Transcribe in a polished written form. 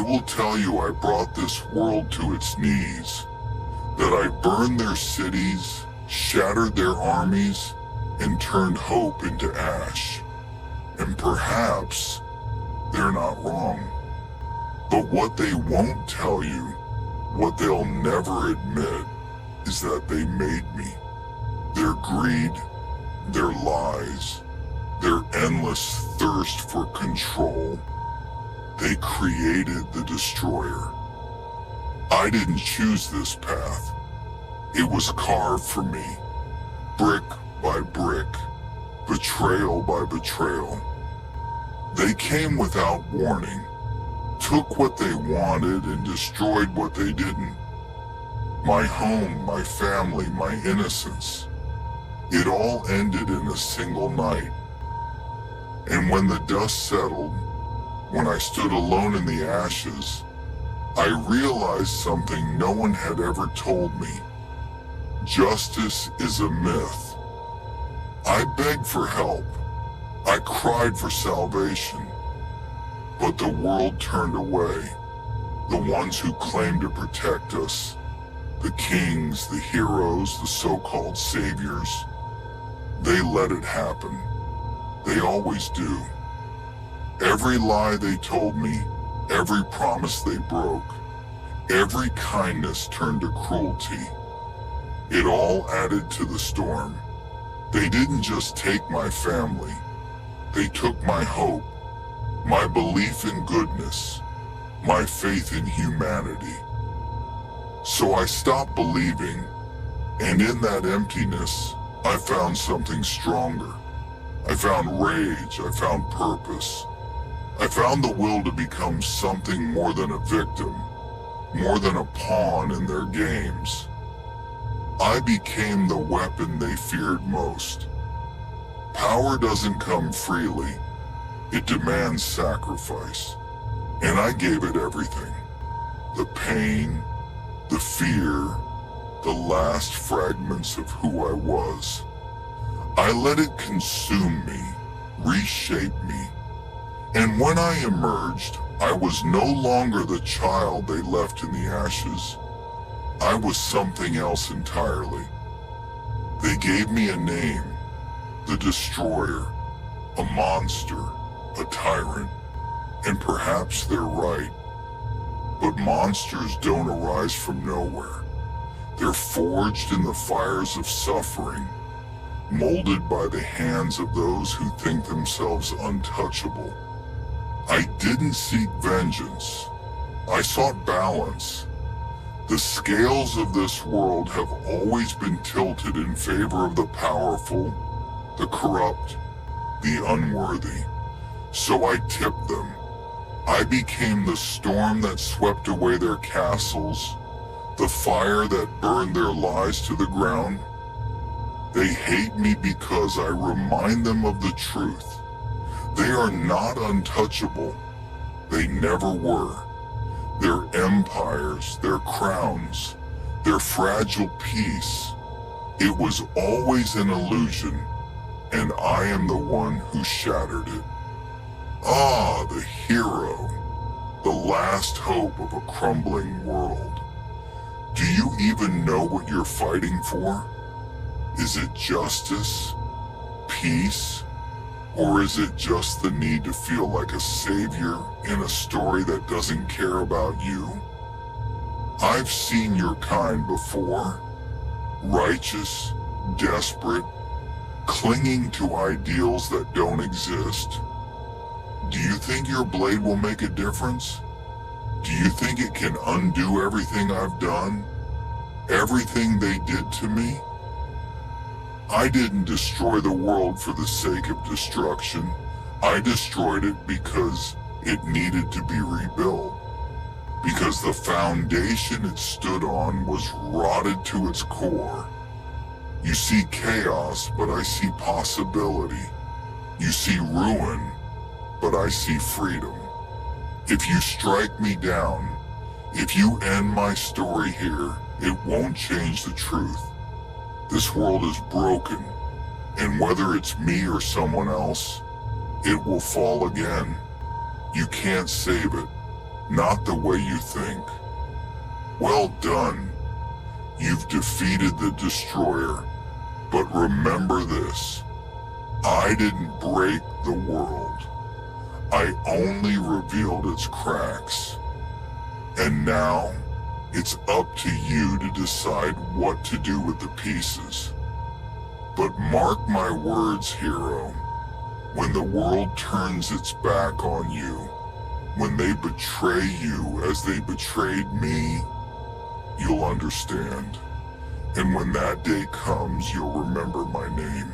will tell you I brought this world to its knees, that I burned their cities, shattered their armies, and turned hope into ash. And perhaps they're not wrong. But what they won't tell you, what they'll never admit, is that they made me. Their greed, their lies, their endless thirst for control. They created the destroyer. I didn't choose this path. It was carved for me, brick by brick, betrayal by betrayal. They came without warning, took what they wanted and destroyed what they didn't. My home, my family, my innocence. It all ended in a single night. And when the dust settled, when I stood alone in the ashes, I realized something no one had ever told me. Justice is a myth. I begged for help. I cried for salvation. But the world turned away. The ones who claimed to protect us, the kings, the heroes, the so-called saviors, they let it happen. They always do. Every lie they told me, every promise they broke, every kindness turned to cruelty. It all added to the storm. They didn't just take my family. They took my hope, my belief in goodness, my faith in humanity. So I stopped believing, and in that emptiness, I found something stronger. I found rage, I found purpose. I found the will to become something more than a victim, more than a pawn in their games. I became the weapon they feared most. Power doesn't come freely. It demands sacrifice. And I gave it everything. The pain, the fear, the last fragments of who I was. I let it consume me, reshape me. And when I emerged, I was no longer the child they left in the ashes. I was something else entirely. They gave me a name, the Destroyer, a monster, a tyrant, and perhaps they're right. But monsters don't arise from nowhere. They're forged in the fires of suffering, molded by the hands of those who think themselves untouchable. I didn't seek vengeance. I sought balance. The scales of this world have always been tilted in favor of the powerful, the corrupt, the unworthy. So I tipped them. I became the storm that swept away their castles, the fire that burned their lies to the ground. They hate me because I remind them of the truth. They are not untouchable. They never were. Their empires, their crowns, their fragile peace. It was always an illusion, and I am the one who shattered it. Ah, the hero, the last hope of a crumbling world. Do you even know what you're fighting for? Is it justice, peace, or is it just the need to feel like a savior in a story that doesn't care about you? I've seen your kind before. Righteous, desperate, clinging to ideals that don't exist. Do you think your blade will make a difference? Do you think it can undo everything I've done? Everything they did to me? I didn't destroy the world for the sake of destruction. I destroyed it because it needed to be rebuilt. Because the foundation it stood on was rotted to its core. You see chaos, but I see possibility. You see ruin, but I see freedom. If you strike me down, if you end my story here, it won't change the truth. This world is broken, and whether it's me or someone else, it will fall again. You can't save it. not the way you think. Well done. You've defeated the destroyer. But remember this. I didn't break the world. I only revealed its cracks. And now, it's up to you to decide what to do with the pieces. But mark my words, hero. When the world turns its back on you, when they betray you as they betrayed me, you'll understand. And when that day comes, you'll remember my name.